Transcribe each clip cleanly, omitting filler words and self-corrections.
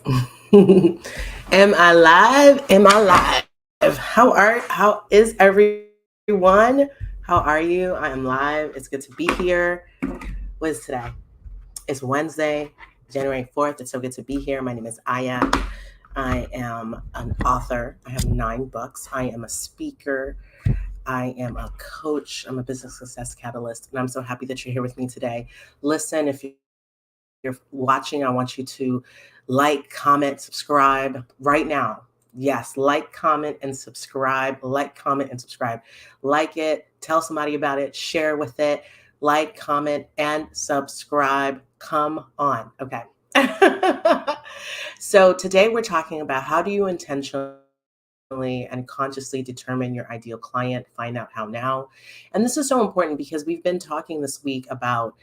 Am I live? Am I live? How is everyone? How are you? I am live. It's good to be here. What is today? It's Wednesday, January 4th. It's so good to be here. My name is Aya. I am an author. I have 9 books. I am a speaker. I am a coach. I'm a business success catalyst. And I'm so happy that you're here with me today. Listen, if you're watching, I want you to like, comment, subscribe right now. Yes, like, comment, and subscribe. Like, comment, and subscribe. Like it, tell somebody about it, share with it. Like, comment, and subscribe. Come on. Okay. So today we're talking about how do you intentionally and consciously determine your ideal client, find out how now. And this is so important because we've been talking this week about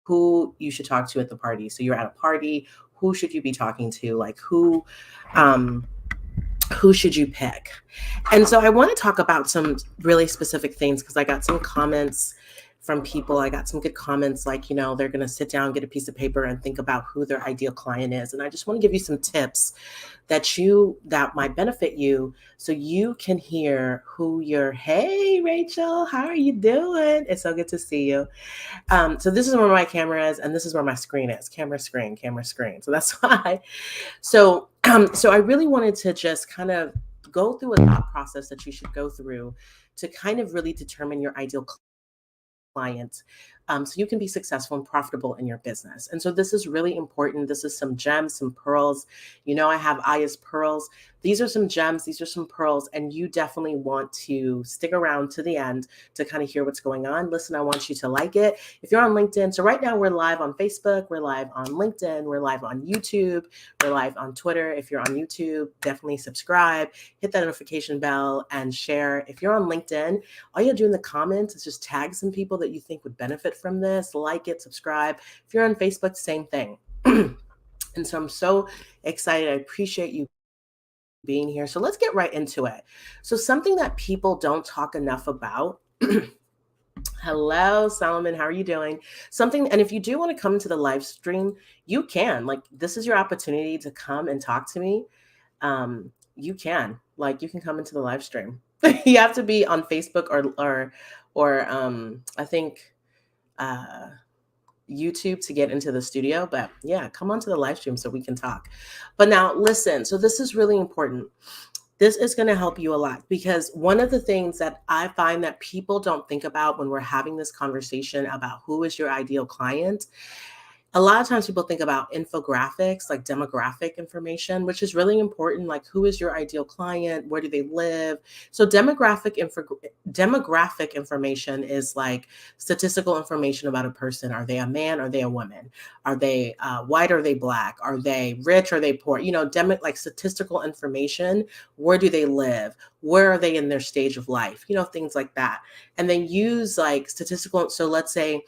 who you should talk to at the party. So you're at a party, who should you be talking to? Like um who should you pick? And so I want to talk about some really specific things because I got some comments from people. I got some good comments like, they're going to sit down, get a piece of paper and think about who their ideal client is. And I just want to give you some tips that might benefit you so you can hear who your hey Rachel, how are you doing? It's so good to see you. So this is where my camera is, and this is where my screen is. Camera, screen, camera, screen. So that's why. So I really wanted to just kind of go through a thought process that you should go through to kind of really determine your ideal clients, so you can be successful and profitable in your business. And so this is really important. This is some gems, some pearls. I have Aya's pearls. These are some gems, these are some pearls, and you definitely want to stick around to the end to kind of hear what's going on. Listen, I want you to like it. If you're on LinkedIn, so right now we're live on Facebook, we're live on LinkedIn, we're live on YouTube, we're live on Twitter. If you're on YouTube, definitely subscribe, hit that notification bell, and share. If you're on LinkedIn, all you do in the comments is just tag some people that you think would benefit from this, like it, subscribe. If you're on Facebook, same thing. And so I'm so excited. I appreciate you being here. So let's get right into it. So something that people don't talk enough about. Hello, Solomon. How are you doing? And if you do want to come to the live stream, you can. Like, this is your opportunity to come and talk to me. You can. Like, you can come into the live stream. You have to be on Facebook or I think YouTube to get into the studio. But yeah, come onto the live stream so we can talk. But now listen, so this is really important. This is going to help you a lot because one of the things that I find that people don't think about when we're having this conversation about who is your ideal client, a lot of times people think about infographics, like demographic information, which is really important. Like, who is your ideal client? Where do they live? So demographic information is like statistical information about a person. Are they a man? Are they a woman? Are they white? Are they black? Are they rich? Are they poor? Like statistical information. Where do they live? Where are they in their stage of life? Things like that. And then use like statistical. So let's say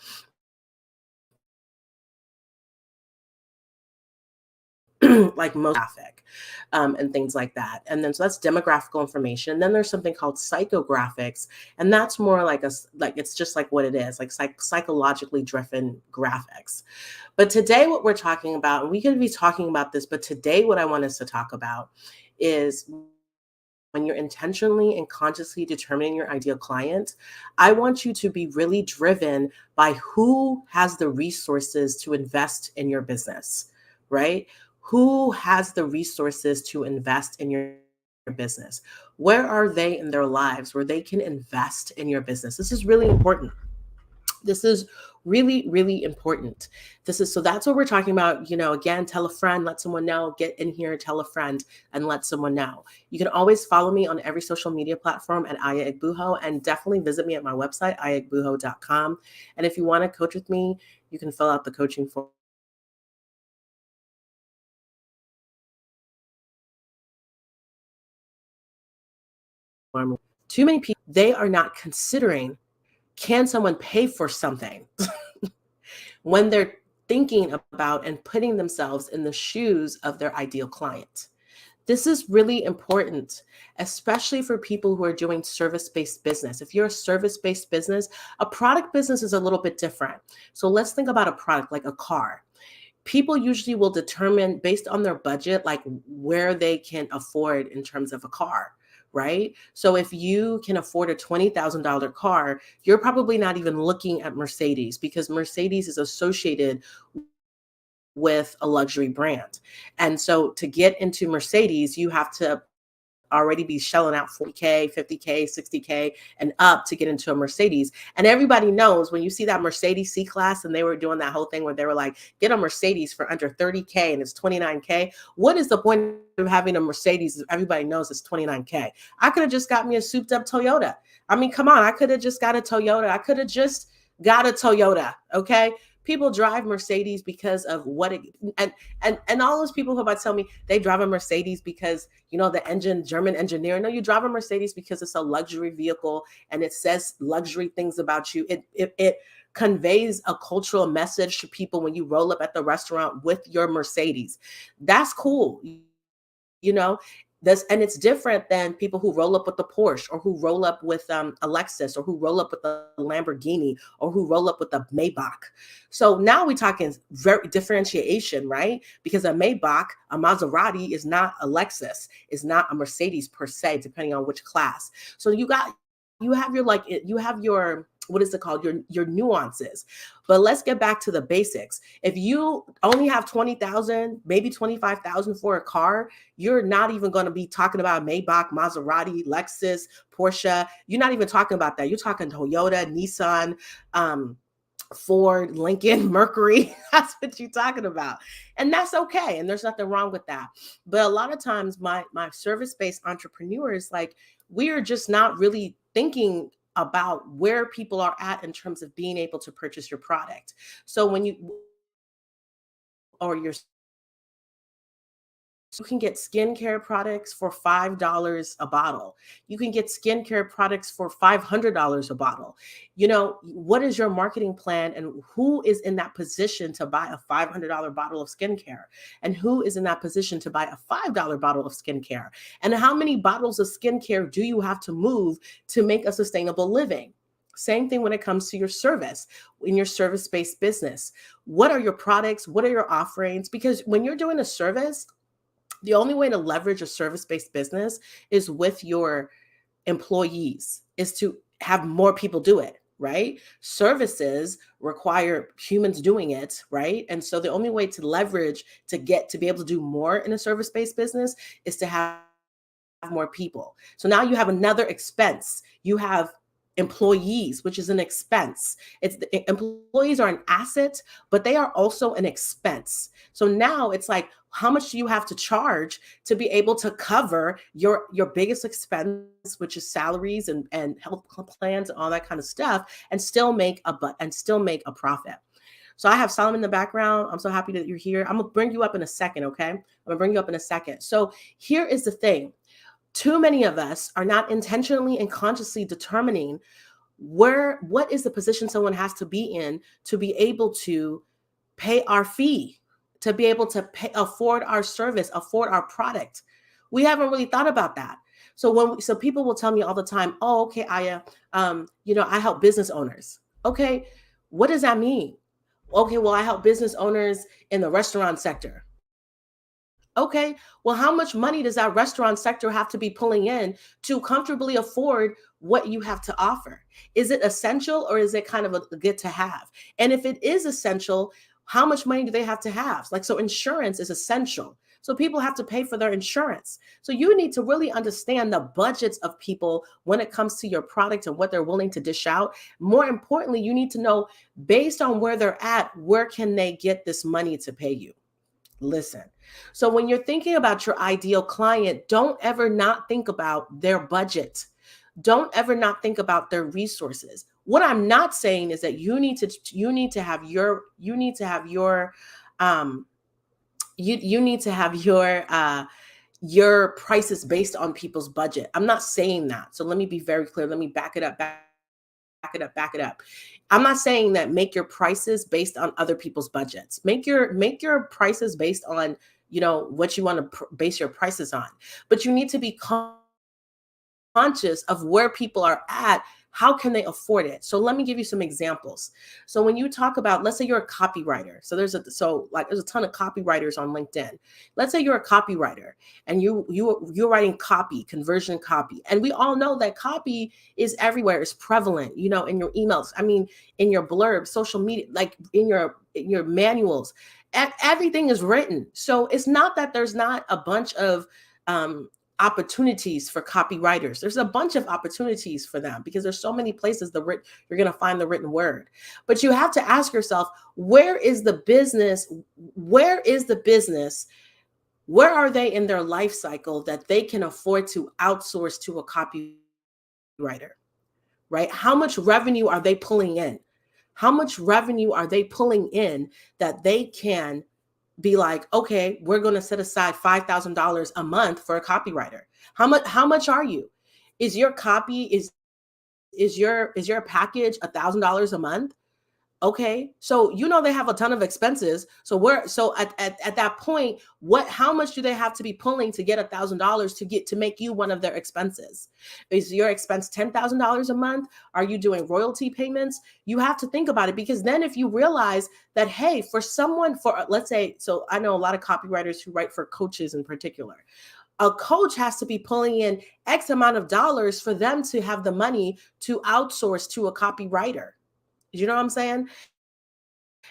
like most graphic and things like that. And then so that's demographical information. And then there's something called psychographics, and that's more like it's just like what it is, like psychologically driven graphics. But today, what we're talking about, and we could be talking about this, but today, what I want us to talk about is when you're intentionally and consciously determining your ideal client, I want you to be really driven by who has the resources to invest in your business, right? Who has the resources to invest in your business? Where are they in their lives where they can invest in your business? This is really important. This is really, really important. So that's what we're talking about. Again, tell a friend, let someone know, get in here, tell a friend, and let someone know. You can always follow me on every social media platform at Aya Egbuho, and definitely visit me at my website, ayaegbuho.com. And if you want to coach with me, you can fill out the coaching form. Too many people, they are not considering, can someone pay for something when they're thinking about and putting themselves in the shoes of their ideal client. This is really important, especially for people who are doing service-based business. If you're a service-based business, a product business is a little bit different. So let's think about a product like a car. people usually will determine based on their budget, like where they can afford in terms of a car, right? So if you can afford a $20,000 car, you're probably not even looking at Mercedes because Mercedes is associated with a luxury brand. And so to get into Mercedes, you have to already be shelling out 40K, 50K, 60K and up to get into a Mercedes. And everybody knows when you see that Mercedes C-Class and they were doing that whole thing where they were like, get a Mercedes for under 30K and it's 29K. What is the point of having a Mercedes if everybody knows it's 29K? I could have just got me a souped up Toyota. I mean, come on, I could have just got a Toyota. I could have just got a Toyota, okay? People drive Mercedes because of what it and all those people who about tell me they drive a Mercedes because the engine, German engineer. No, you drive a Mercedes because it's a luxury vehicle and it says luxury things about you. It conveys a cultural message to people when you roll up at the restaurant with your Mercedes. That's cool. you know and it's different than people who roll up with the Porsche or who roll up with a Lexus or who roll up with a Lamborghini or who roll up with a Maybach. So now we're talking very differentiation, right? Because a Maybach, a Maserati is not a Lexus, is not a Mercedes per se, depending on which class. So you have your what is it called, your nuances. But let's get back to the basics. If you only have 20,000, maybe 25,000 for a car, you're not even going to be talking about Maybach, Maserati, Lexus, Porsche. You're not even talking about that. You're talking Toyota, Nissan, Ford, Lincoln, Mercury. That's what you're talking about. And that's okay. And there's nothing wrong with that. But a lot of times my service-based entrepreneurs, like, we're just not really thinking about where people are at in terms of being able to purchase your product. So when you or your you can get skincare products for $5 a bottle. You can get skincare products for $500 a bottle. What is your marketing plan and who is in that position to buy a $500 bottle of skincare? And who is in that position to buy a $5 bottle of skincare? And how many bottles of skincare do you have to move to make a sustainable living? Same thing when it comes to your service, in your service-based business. What are your products? What are your offerings? Because when you're doing a service, the only way to leverage a service-based business is with your employees, is to have more people do it, right? Services require humans doing it, right? And so the only way to leverage to be able to do more in a service-based business is to have more people. So now you have another expense. You have employees, which is an expense. Employees are an asset, but they are also an expense. So now it's like, how much do you have to charge to be able to cover your biggest expense, which is salaries and health plans and all that kind of stuff, and still make a profit. So I have Solomon in the background. I'm so happy that you're here. I'm gonna bring you up in a second, okay? I'm gonna bring you up in a second. So here is the thing. Too many of us are not intentionally and consciously determining what is the position someone has to be in to be able to pay our fee, to be able to afford our service, afford our product. We haven't really thought about that. So people will tell me all the time, "Oh, okay, Aya, I help business owners." Okay, what does that mean? Okay, well, I help business owners in the restaurant sector. Okay, well, how much money does that restaurant sector have to be pulling in to comfortably afford what you have to offer? Is it essential or is it kind of a good to have? And if it is essential, how much money do they have to have? Like, so insurance is essential. So people have to pay for their insurance. So you need to really understand the budgets of people when it comes to your product and what they're willing to dish out. More importantly, you need to know, based on where they're at, where can they get this money to pay you? Listen. So when you're thinking about your ideal client, don't ever not think about their budget. Don't ever not think about their resources. What I'm not saying is that you need to have your prices based on people's budget. I'm not saying that. So let me be very clear. Let me back it up. Back it up. I'm not saying that make your prices based on other people's budgets. Make your prices based on, what you want to base your prices on. But you need to be conscious of where people are at, how can they afford it? So let me give you some examples. So when you talk about, let's say you're a copywriter. So there's a ton of copywriters on LinkedIn. Let's say you're a copywriter and you're writing copy, conversion copy. And we all know that copy is everywhere. It's prevalent, in your emails. I mean, in your blurbs, social media, like in your manuals. Everything is written. So it's not that there's not a bunch of opportunities for copywriters. There's a bunch of opportunities for them because there's so many places you're going to find the written word. But you have to ask yourself, where is the business? Where is the business? Where are they in their life cycle that they can afford to outsource to a copywriter, right? How much revenue are they pulling in? How much revenue are they pulling in that they can be like, okay, we're going to set aside $5,000 a month for a copywriter? How much are you? Is your copy, is your package $1,000 a month? Okay. So, they have a ton of expenses. So at that point, how much do they have to be pulling to get $1,000 to make you one of their expenses? Is your expense $10,000 a month? Are you doing royalty payments? You have to think about it, because then if you realize that, hey, let's say, so I know a lot of copywriters who write for coaches in particular. A coach has to be pulling in X amount of dollars for them to have the money to outsource to a copywriter. You know what I'm saying?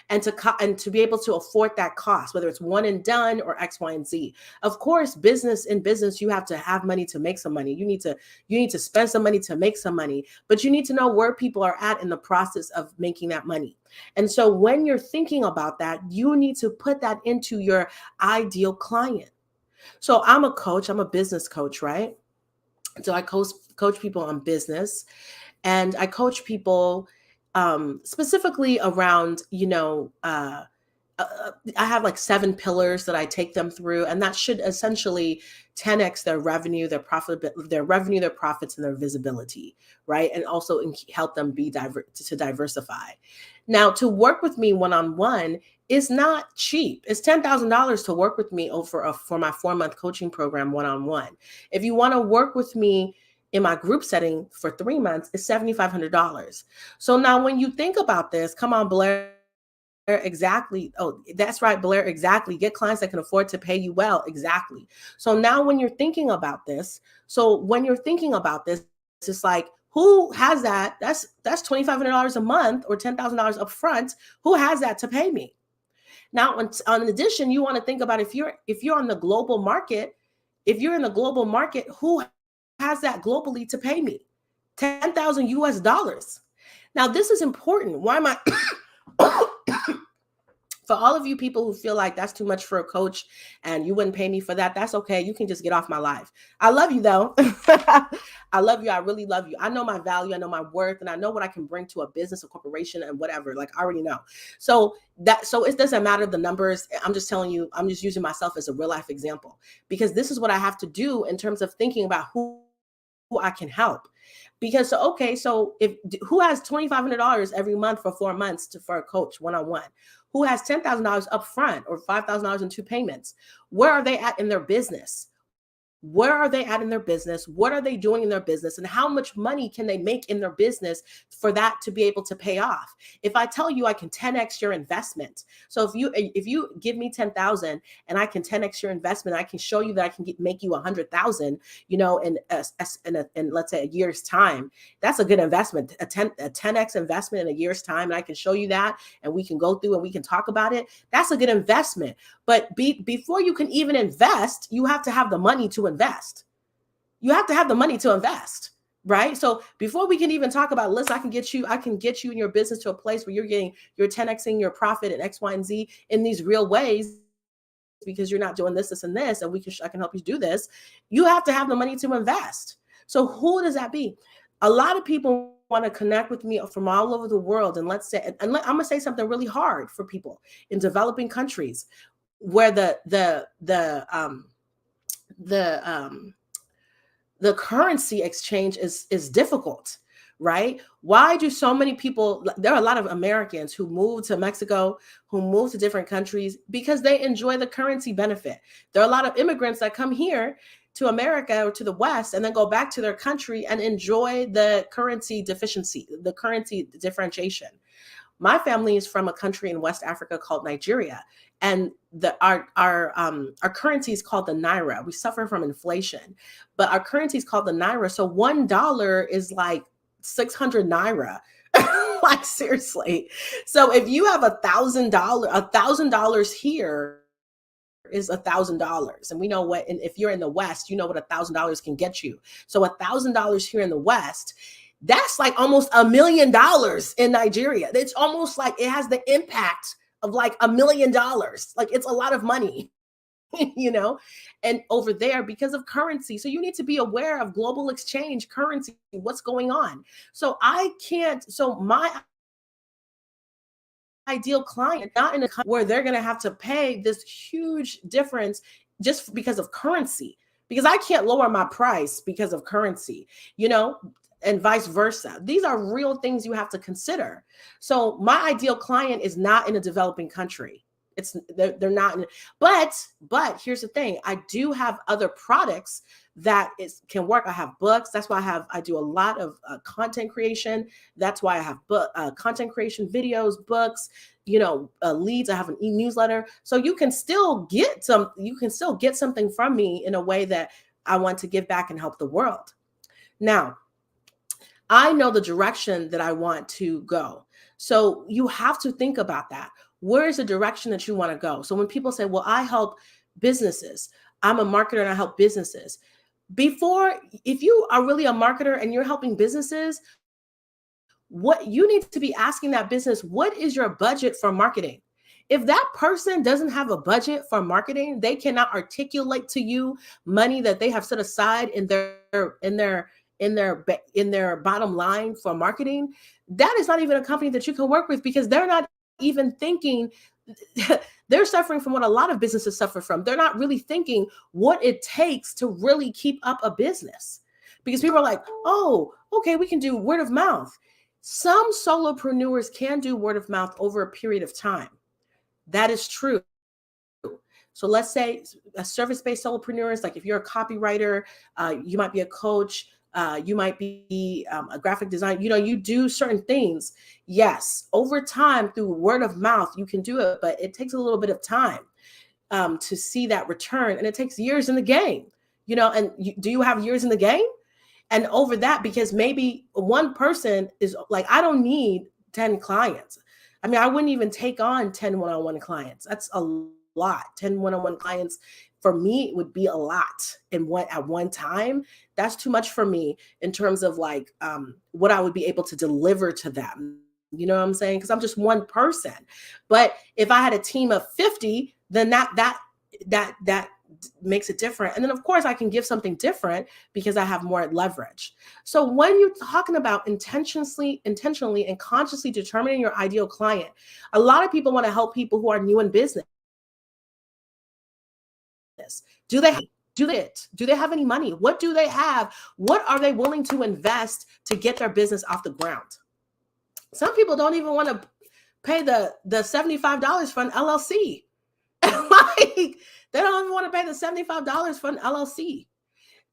And to be able to afford that cost, whether it's one and done or X, Y, and Z. Of course, in business, you have to have money to make some money. You need to spend some money to make some money, but you need to know where people are at in the process of making that money. And so when you're thinking about that, you need to put that into your ideal client. So I'm a coach, I'm a business coach, right? So I coach people on business, and I coach people specifically around, I have like 7 pillars that I take them through, and that should essentially 10x their revenue, their profits, and their visibility, right? And also help them to diversify. Now, to work with me one-on-one is not cheap. It's $10,000 to work with me for my 4-month coaching program one-on-one. If you want to work with me in my group setting for 3 months, it's $7,500. So now when you think about this, come on, Blair, exactly. Oh, that's right, Blair, exactly. Get clients that can afford to pay you well. Exactly. So now when you're thinking about this, it's like, who has that? That's $2,500 a month or $10,000 up front. Who has that to pay me? Now, in addition, you want to think about if you're on the global market, if you're in the global market, who has that globally to pay me? 10,000 US dollars. Now, this is important. Why am I for all of you people who feel like that's too much for a coach and you wouldn't pay me for that, that's okay. You can just get off my life. I love you though. I love you. I really love you. I know my value. I know my worth, and I know what I can bring to a business, a corporation, and whatever. Like, I already know. So it doesn't matter the numbers. I'm just telling you, I'm just using myself as a real life example, because this is what I have to do in terms of thinking about who I can help. Because so who has $2,500 every month for 4 months for a coach one-on-one? Who has $10,000 up front or $5,000 in 2 payments? Where are they at in their business? Where are they at in their business? What are they doing in their business? And how much money can they make in their business for that to be able to pay off? If I tell you I can 10x your investment, so if you give me 10,000 and I can 10x your investment, I can show you that I can make you 100,000, in let's say a year's time. That's a good investment, a 10x investment in a year's time, and I can show you that, and we can go through and we can talk about it. That's a good investment. But before you can even invest, you have to have the money to invest. You have to have the money to invest, right? So before we can even talk about, listen, I can get you in your business to a place where you're 10xing your profit and X, Y, and Z in these real ways, because you're not doing this, and this, and I can help you do this. You have to have the money to invest. So who does that be? A lot of people want to connect with me from all over the world. And I'm going to say something really hard for people in developing countries, where the currency exchange is difficult, right? Why do so many people, there are a lot of Americans who move to Mexico, who move to different countries because they enjoy the currency benefit. There are a lot of immigrants that come here to America or to the West and then go back to their country and enjoy the currency deficiency, the currency differentiation. My family is from a country in West Africa called Nigeria, and our currency is called the naira. We suffer from inflation, but our currency is called the naira. So $1 is like 600 naira. Like seriously. So if you have $1,000 here is $1,000, and we know what. And if you're in the West, you know what $1,000 can get you. So $1,000 here in the West, that's like almost $1 million in Nigeria. It's almost like it has the impact of like $1 million. Like it's a lot of money, you know, and over there because of currency. So you need to be aware of global exchange, currency, what's going on. So my ideal client, not in a country where they're going to have to pay this huge difference just because of currency, because I can't lower my price because of currency, you know, and vice versa. These are real things you have to consider. So my ideal client is not in a developing country. They're not in, but here's the thing. I do have other products that can work. I have books. That's why I do a lot of content creation. That's why I have content creation videos, books, you know, leads. I have an e-newsletter. So you can still get something from me in a way that I want to give back and help the world. Now, I know the direction that I want to go. So you have to think about that. Where is the direction that you want to go? So when people say, well, I help businesses, I'm a marketer and I help businesses. If you are really a marketer and you're helping businesses, what you need to be asking that business, what is your budget for marketing? If that person doesn't have a budget for marketing, they cannot articulate to you money that they have set aside in their bottom line for marketing. That is not even a company that you can work with, because they're not even thinking. They're suffering from what a lot of businesses suffer from. They're not really thinking what it takes to really keep up a business, because people are like, oh, okay, we can do word of mouth. Some solopreneurs can do word of mouth over a period of time. That is true. So let's say a service-based solopreneurs, like if you're a copywriter, you might be a coach, you might be a graphic designer, you know, you do certain things. Yes, over time through word of mouth, you can do it, but it takes a little bit of time to see that return. And it takes years in the game, you know, and do you have years in the game? And over that, because maybe one person is like, I don't need 10 clients. I mean, I wouldn't even take on 10 one-on-one clients. That's a lot. 10 one-on-one clients for me would be a lot at one time. That's too much for me in terms of like what I would be able to deliver to them. You know what I'm saying? Because I'm just one person. But if I had a team of 50, then that makes it different. And then of course I can give something different because I have more leverage. So when you're talking about intentionally and consciously determining your ideal client, a lot of people want to help people who are new in business. Do they have any money? What do they have? What are they willing to invest to get their business off the ground? Some people don't even want to pay the $75 for an LLC. Like, they don't even want to pay the $75 for an LLC.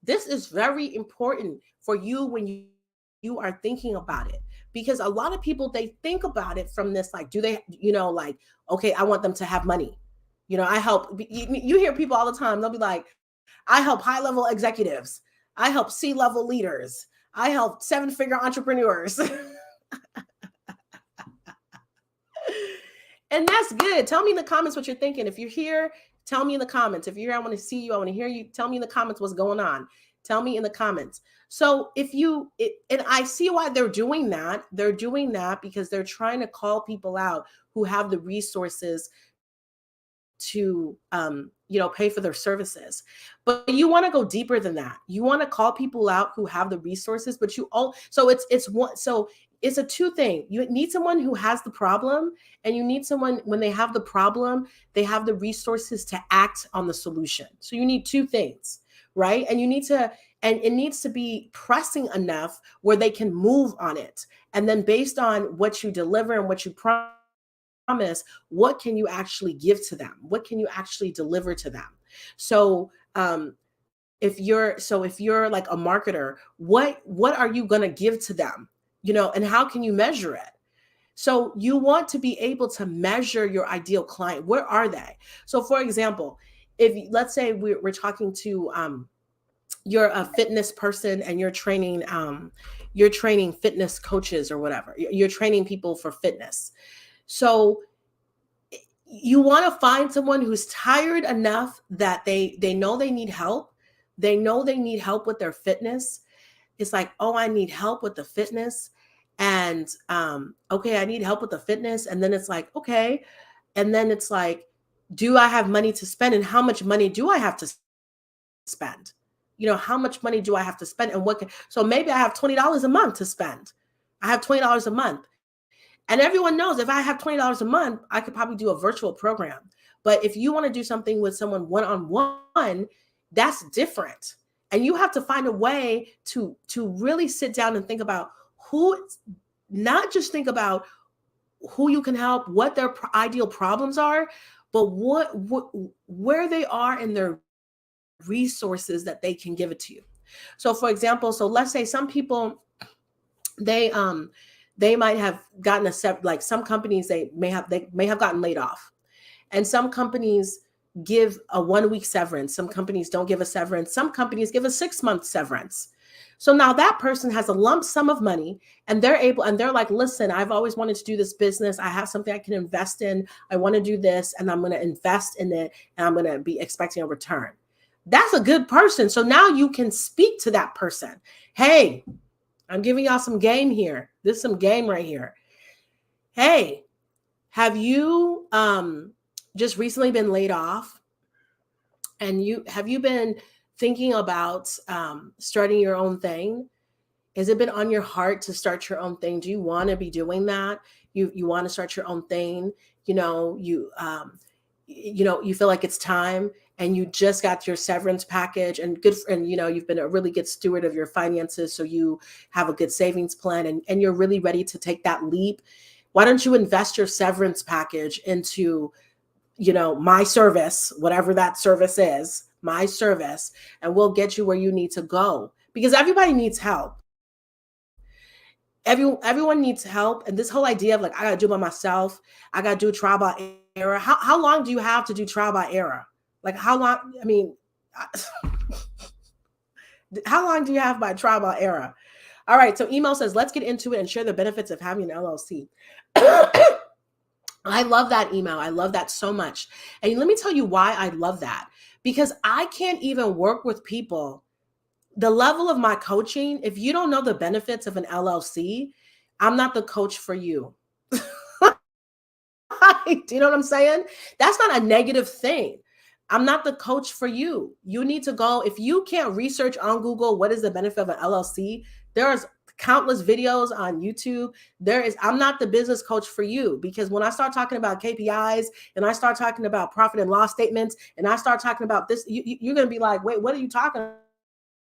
This is very important for you when you are thinking about it, because a lot of people, they think about it from this, like, do they, you know, like, okay, I want them to have money. You know, I help, you hear people all the time. They'll be like, I help high-level executives. I help C-level leaders. I help 7-figure entrepreneurs. And that's good. Tell me in the comments what you're thinking. If you're here, tell me in the comments. If you're here, I want to see you. I want to hear you. Tell me in the comments what's going on. Tell me in the comments. So and I see why they're doing that. They're doing that because they're trying to call people out who have the resources to pay for their services. But you want to go deeper than that. You want to call people out who have the resources, but it's a two thing. You need someone who has the problem, and you need someone, when they have the problem, they have the resources to act on the solution. So you need two things, right? And you need to, and it needs to be pressing enough where they can move on it. And then based on what you deliver and what you promise, what can you actually give to them? What can you actually deliver to them? So if you're like a marketer, what are you going to give to them? And how can you measure it? So you want to be able to measure your ideal client. Where are they? So for example, if let's say we're talking to you're a fitness person and you're training fitness coaches or whatever. You're training people for fitness. So you want to find someone who's tired enough that they know they need help. They know they need help with their fitness. It's like, oh, I need help with the fitness. And okay, I need help with the fitness. And then it's like, okay. And then it's like, do I have money to spend? And how much money do I have to spend? How much money do I have to spend? And so maybe I have $20 a month to spend. I have $20 a month. And everyone knows if I have $20 a month, I could probably do a virtual program. But if you want to do something with someone one-on-one, that's different. And you have to find a way to really sit down and think about not just think about who you can help, what their ideal problems are, but where they are in their resources that they can give it to you. So for example, let's say some people, they might have gotten like some companies, they may have gotten laid off. And some companies give a 1-week severance. Some companies don't give a severance. Some companies give a 6-month severance. So now that person has a lump sum of money and they're like, listen, I've always wanted to do this business. I have something I can invest in. I want to do this and I'm going to invest in it and I'm going to be expecting a return. That's a good person. So now you can speak to that person. Hey, I'm giving y'all some game here. This is some game right here. Hey, have you just recently been laid off? And have you been thinking about starting your own thing? Has it been on your heart to start your own thing? Do you want to be doing that? You want to start your own thing? You feel like it's time, and you just got your severance package and you've been a really good steward of your finances. So you have a good savings plan and you're really ready to take that leap. Why don't you invest your severance package into, my service, whatever that service is, my service, and we'll get you where you need to go, because everybody needs help. Everyone needs help. And this whole idea of like, I got to do it by myself. I got to do trial by error. How long do you have to do trial by error? Like how long? I mean, how long do you have by trial by error? All right. So email says, let's get into it and share the benefits of having an LLC. I love that email. I love that so much. And let me tell you why I love that. Because I can't even work with people. The level of my coaching, if you don't know the benefits of an LLC, I'm not the coach for you. Do you know what I'm saying? That's not a negative thing. I'm not the coach for you. You need to go, if you can't research on Google, what is the benefit of an LLC? There's countless videos on YouTube. I'm not the business coach for you, because when I start talking about KPIs and I start talking about profit and loss statements and I start talking about this, you're going to be like, wait, what are you talking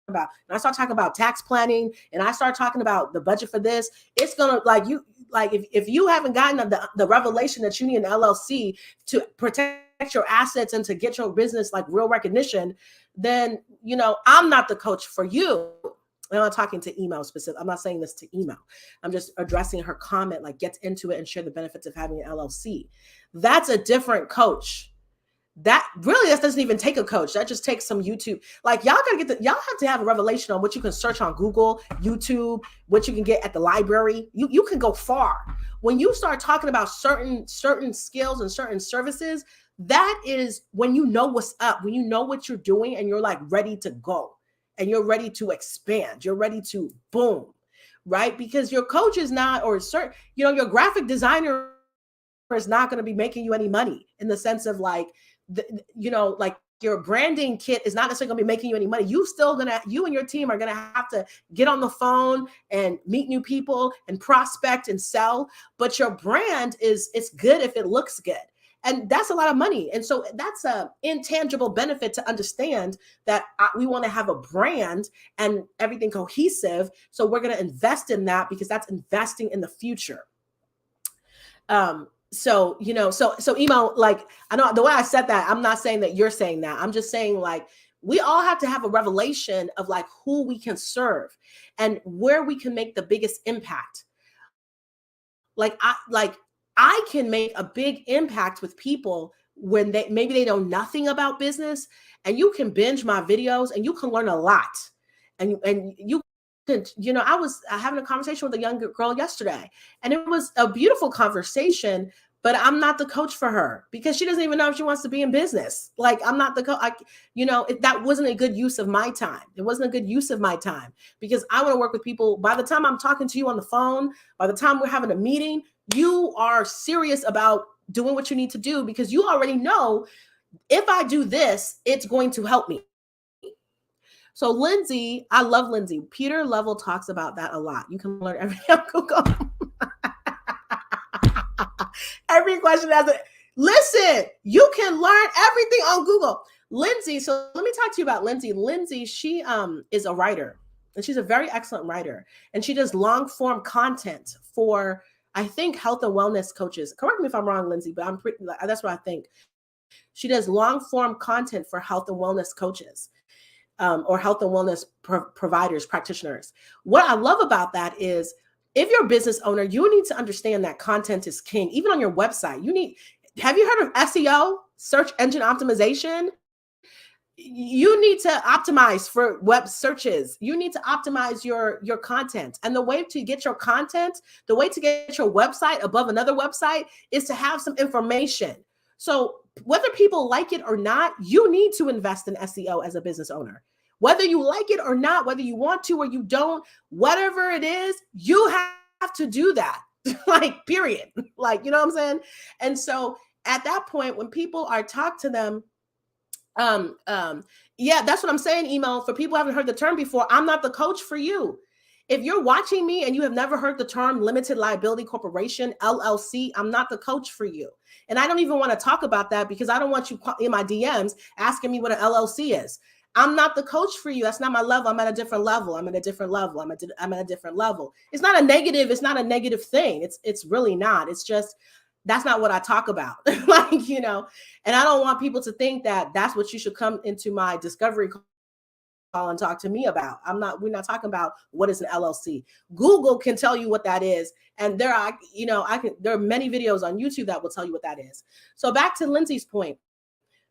about? And I start talking about tax planning and I start talking about the budget for this. It's going to if you haven't gotten the revelation that you need an LLC to protect your assets and to get your business like real recognition, then, I'm not the coach for you. I'm not talking to email specific. I'm not saying this to email. I'm just addressing her comment, like get into it and share the benefits of having an LLC. That's a different coach. That doesn't even take a coach. That just takes some YouTube. Like y'all have to have a revelation on what you can search on Google, YouTube, what you can get at the library. You can go far. When you start talking about certain skills and certain services, that is when you know what's up, when you know what you're doing and you're like ready to go. And you're ready to expand. You're ready to boom, right? Because your coach is not, or your graphic designer is not going to be making you any money in the sense of like, like your branding kit is not necessarily going to be making you any money. You and your team are going to have to get on the phone and meet new people and prospect and sell. But your brand it's good if it looks good. And that's a lot of money. And so that's a intangible benefit to understand that we want to have a brand and everything cohesive. So we're going to invest in that because that's investing in the future. So, so emo, like, I know the way I said that, I'm not saying that you're saying that. I'm just saying, like, we all have to have a revelation of like who we can serve and where we can make the biggest impact. I can make a big impact with people when maybe they know nothing about business, and you can binge my videos and you can learn a lot. And you can, I was having a conversation with a young girl yesterday, and it was a beautiful conversation, but I'm not the coach for her because she doesn't even know if she wants to be in business. Like, I'm not the coach. That wasn't a good use of my time. It wasn't a good use of my time because I want to work with people. By the time I'm talking to you on the phone, by the time we're having a meeting, you are serious about doing what you need to do because you already know if I do this, it's going to help me. So Lindsay, I love Lindsay. Peter Level talks about that a lot. You can learn everything on Google. Every question has a listen. You can learn everything on Google. Lindsay. So let me talk to you about Lindsay. Lindsay, she is a writer, and she's a very excellent writer, and she does long form content for, I think, health and wellness coaches. Correct me if I'm wrong, Lindsay, but that's what I think. She does long form content for health and wellness coaches. Or health and wellness providers, practitioners. What I love about that is if you're a business owner, you need to understand that content is king. Even on your website, have you heard of SEO, search engine optimization? You need to optimize for web searches. You need to optimize your content. And the way to get your content, the way to get your website above another website is to have some information. So whether people like it or not, you need to invest in SEO as a business owner. Whether you like it or not, whether you want to or you don't, whatever it is, you have to do that. Like, period. Like, you know what I'm saying? And so at that point, when people are talked to them, yeah, that's what I'm saying, email. For people who haven't heard the term before, I'm not the coach for you. If you're watching me and you have never heard the term limited liability corporation, LLC, I'm not the coach for you. And I don't even want to talk about that because I don't want you in my DMs asking me what an LLC is. I'm not the coach for you. That's not my level. I'm at a different level. I'm at a different level. I'm at a different level. It's not a negative. It's not a negative thing. It's really not. It's just, that's not what I talk about. Like, and I don't want people to think that that's what you should come into my discovery call and talk to me about. We're not talking about what is an LLC. Google can tell you what that is. And there are many videos on YouTube that will tell you what that is. So back to Lindsay's point.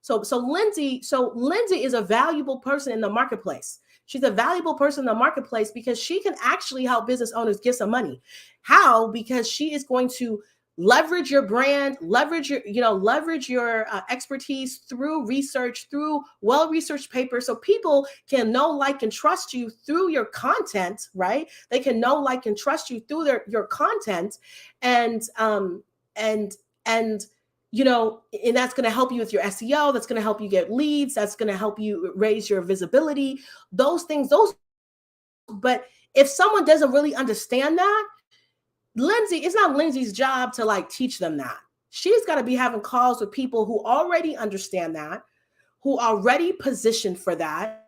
So Lindsay is a valuable person in the marketplace. She's a valuable person in the marketplace because she can actually help business owners get some money. How? Because she is going to leverage your brand, leverage your expertise through research, through well-researched papers, so people can know, like, and trust you through your content, right? They can know, like, and trust you through your content, and that's going to help you with your SEO. That's going to help you get leads. That's going to help you raise your visibility. Those things. But if someone doesn't really understand that, it's not Lindsay's job to, like, teach them that. She's got to be having calls with people who already understand that, who are already positioned for that,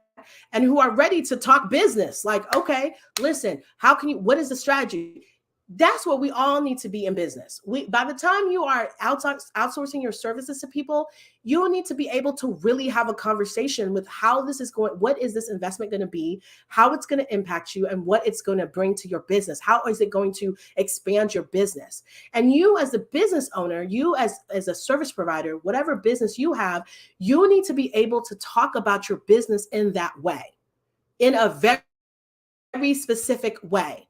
and who are ready to talk business. Like, okay, listen, what is the strategy? That's what we all need to be in business. By the time you are outsourcing your services to people, you need to be able to really have a conversation with how this is going. What is this investment going to be? How it's going to impact you, and what it's going to bring to your business? How is it going to expand your business? And you, as a business owner, you as a service provider, whatever business you have, you need to be able to talk about your business in that way, in a very, very specific way.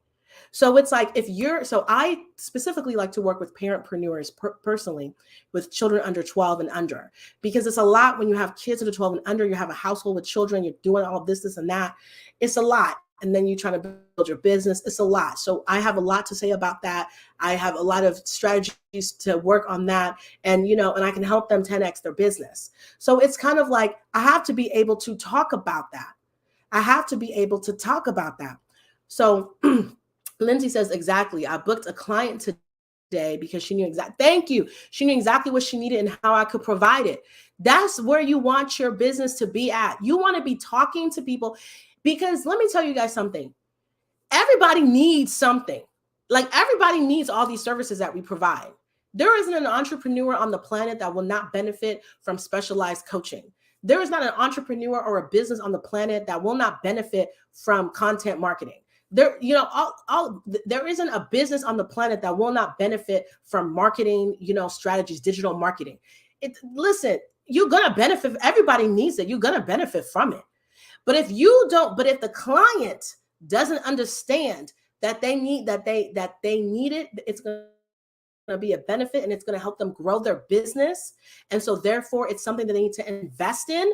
So it's like, I specifically like to work with parentpreneurs personally, with children under 12 and under, because it's a lot when you have kids under 12 and under, you have a household with children, you're doing all this and that. It's a lot. And then you're trying to build your business. It's a lot. So I have a lot to say about that. I have a lot of strategies to work on that. And, and I can help them 10x their business. So it's kind of like, I have to be able to talk about that. So Lindsay says, exactly. I booked a client day because she knew thank you. She knew exactly what she needed and how I could provide it. That's where you want your business to be at. You want to be talking to people because let me tell you guys something. Everybody needs something. Like everybody needs all these services that we provide. There isn't an entrepreneur on the planet that will not benefit from specialized coaching. There is not an entrepreneur or a business on the planet that will not benefit from content marketing. There, you know, there isn't a business on the planet that will not benefit from marketing, you know, strategies, digital marketing. Listen, you're gonna benefit. Everybody needs it. You're gonna benefit from it. But if you don't, but if the client doesn't understand that they need it, it's going to be a benefit and it's going to help them grow their business. And so therefore it's something that they need to invest in.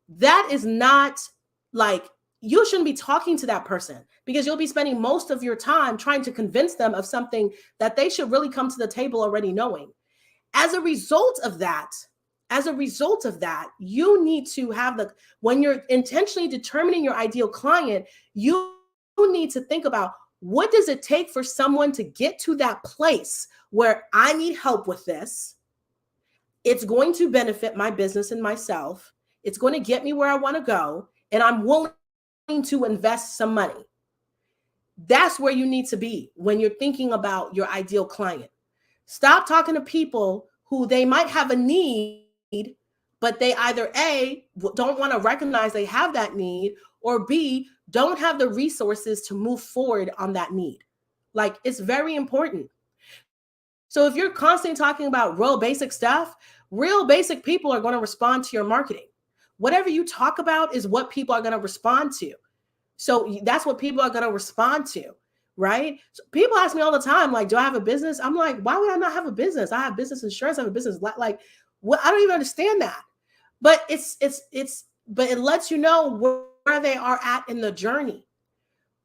That is not like, you shouldn't be talking to that person because you'll be spending most of your time trying to convince them of something that they should really come to the table already knowing. As a result of that, you need to have when you're intentionally determining your ideal client, you need to think about what does it take for someone to get to that place where I need help with this. It's going to benefit my business and myself. It's going to get me where I want to go. And I'm willing to invest some money. That's where you need to be when you're thinking about your ideal client. Stop talking to people who they might have a need, but they either A, don't want to recognize they have that need, or B, don't have the resources to move forward on that need. Like, it's very important. So if you're constantly talking about real basic stuff, real basic people are going to respond to your marketing. Whatever you talk about is what people are going to respond to. So that's what people are going to respond to, right? So people ask me all the time, like, do I have a business? I'm like, why would I not have a business? I have business insurance. I have a business. Like, what? I don't even understand that. But but it lets you know where they are at in the journey.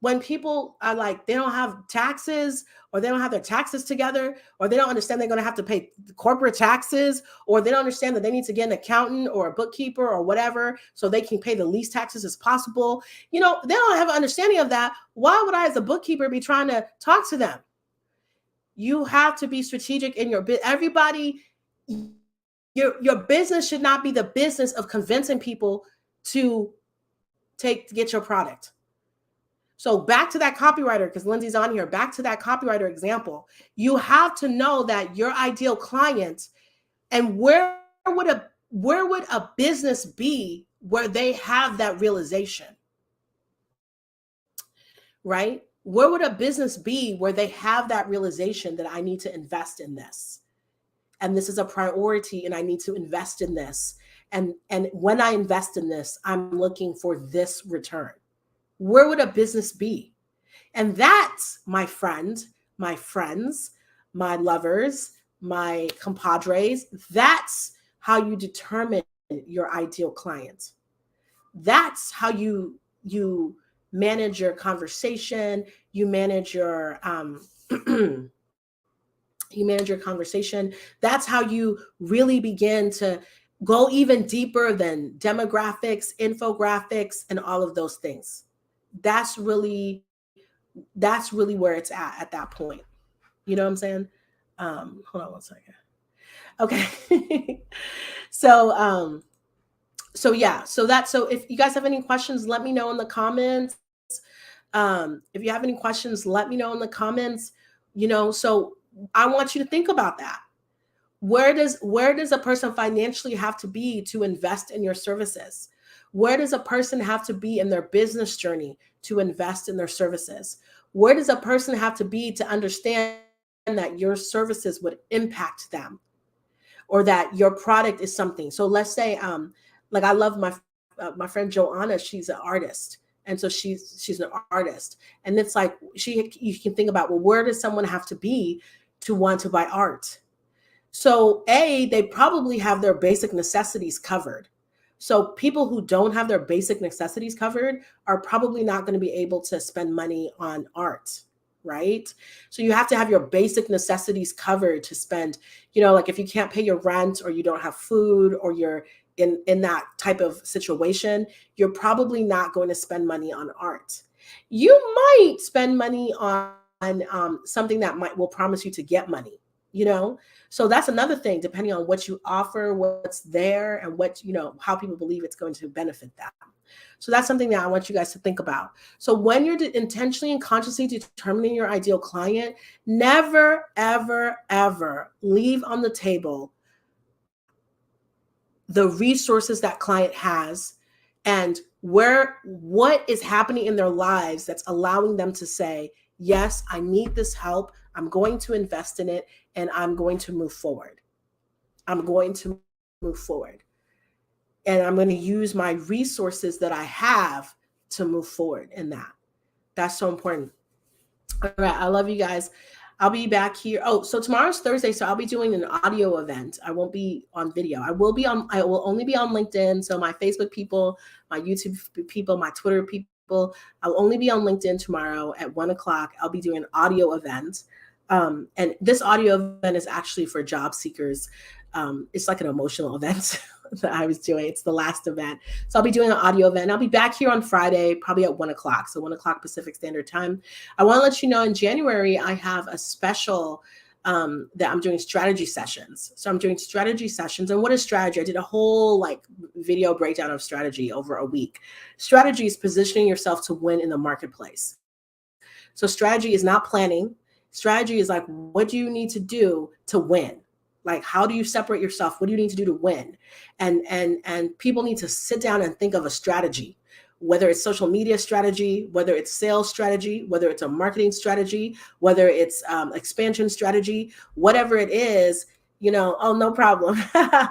When people are like, they don't have taxes, or they don't have their taxes together, or they don't understand they're going to have to pay corporate taxes, or they don't understand that they need to get an accountant or a bookkeeper or whatever so they can pay the least taxes as possible. You know, they don't have an understanding of that. Why would I, as a bookkeeper, be trying to talk to them? You have to be strategic in your business. Everybody, your business should not be the business of convincing people to get your product. So back to that copywriter, because Lindsay's on here, back to that copywriter example. You have to know that your ideal client, and where would a business be where they have that realization, right? Where would a business be where they have that realization that I need to invest in this? And this is a priority and I need to invest in this. And when I invest in this, I'm looking for this return. Where would a business be? And that's, my friend, my friends, my lovers, my compadres, that's how you determine your ideal client. That's how you manage your conversation, you manage your conversation. That's how you really begin to go even deeper than demographics, infographics, and all of those things. That's really where it's at that point. You know what I'm saying? Hold on one second. Okay. So if you guys have any questions, let me know in the comments. If you have any questions, let me know in the comments. You know, so I want you to think about that. Where does a person financially have to be to invest in your services? Where does a person have to be in their business journey to invest in their services? Where does a person have to be to understand that your services would impact them, or that your product is something? So let's say, like, I love my friend Joanna. She's an artist, and so she's an artist, and it's like you can think about, well, where does someone have to be to want to buy art? So they probably have their basic necessities covered. So people who don't have their basic necessities covered are probably not going to be able to spend money on art, right? So you have to have your basic necessities covered to spend, you know, like if you can't pay your rent, or you don't have food, or you're in that type of situation, you're probably not going to spend money on art. You might spend money on something that will promise you to get money, you know? So that's another thing, depending on what you offer, what's there, and how people believe it's going to benefit them. So that's something that I want you guys to think about. So when you're intentionally and consciously determining your ideal client, never, ever, ever leave on the table the resources that client has and what is happening in their lives that's allowing them to say, yes, I need this help. I'm going to invest in it and I'm going to move forward. I'm going to move forward. And I'm going to use my resources that I have to move forward in that. That's so important. All right. I love you guys. I'll be back here. Oh, so tomorrow's Thursday. So I'll be doing an audio event. I won't be on video. I will only be on LinkedIn. So my Facebook people, my YouTube people, my Twitter people, I'll only be on LinkedIn tomorrow at 1:00. I'll be doing an audio event. And this audio event is actually for job seekers. It's like an emotional event that I was doing. It's the last event. So I'll be doing an audio event. I'll be back here on Friday, probably at 1:00. So 1:00 Pacific Standard Time. I want to let you know in January, I have a special that I'm doing strategy sessions. So I'm doing strategy sessions. And what is strategy? I did a whole video breakdown of strategy over a week. Strategy is positioning yourself to win in the marketplace. So strategy is not planning. Strategy is what do you need to do to win? How do you separate yourself? What do you need to do to win? And people need to sit down and think of a strategy, whether it's social media strategy, whether it's sales strategy, whether it's a marketing strategy, whether it's expansion strategy, whatever it is, oh, no problem.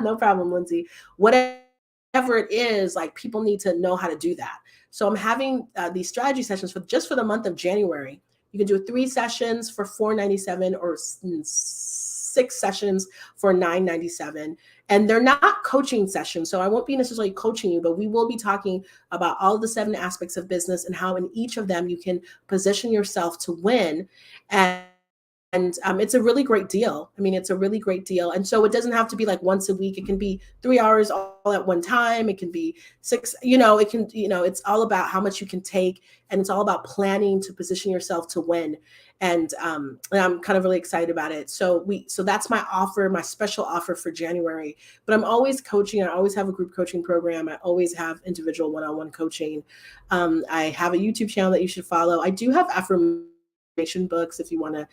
No problem, Lindsay. Whatever it is, people need to know how to do that. So I'm having these strategy sessions just for the month of January. You can do 3 sessions for $4.97 or 6 sessions for $9.97. And they're not coaching sessions. So I won't be necessarily coaching you, but we will be talking about all the 7 aspects of business and how in each of them you can position yourself to win. And it's a really great deal. I mean, it's a really great deal. And so it doesn't have to be once a week. It can be 3 hours all at one time. It can be 6, it's all about how much you can take. And it's all about planning to position yourself to win. And I'm kind of really excited about it. So that's my offer, my special offer for January. But I'm always coaching. I always have a group coaching program. I always have individual one-on-one coaching. I have a YouTube channel that you should follow. I do have affirmation books if you want to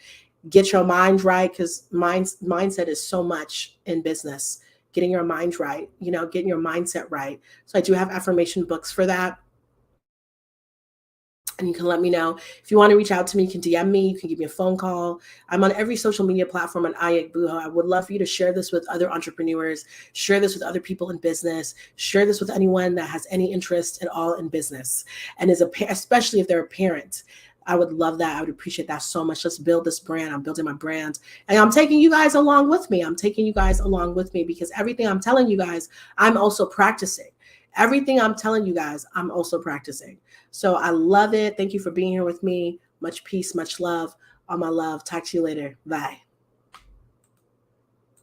get your mind right, because mindset is so much in business. Getting your mind right, getting your mindset right. So I do have affirmation books for that. And you can let me know. If you want to reach out to me, you can DM me. You can give me a phone call. I'm on every social media platform on Egbuho. I would love for you to share this with other entrepreneurs, share this with other people in business, share this with anyone that has any interest at all in business, and especially if they're a parent. I would love that. I would appreciate that so much. Let's build this brand. I'm building my brand. And I'm taking you guys along with me. Because everything I'm telling you guys, I'm also practicing. Everything I'm telling you guys, I'm also practicing. So I love it. Thank you for being here with me. Much peace, much love. All my love. Talk to you later. Bye.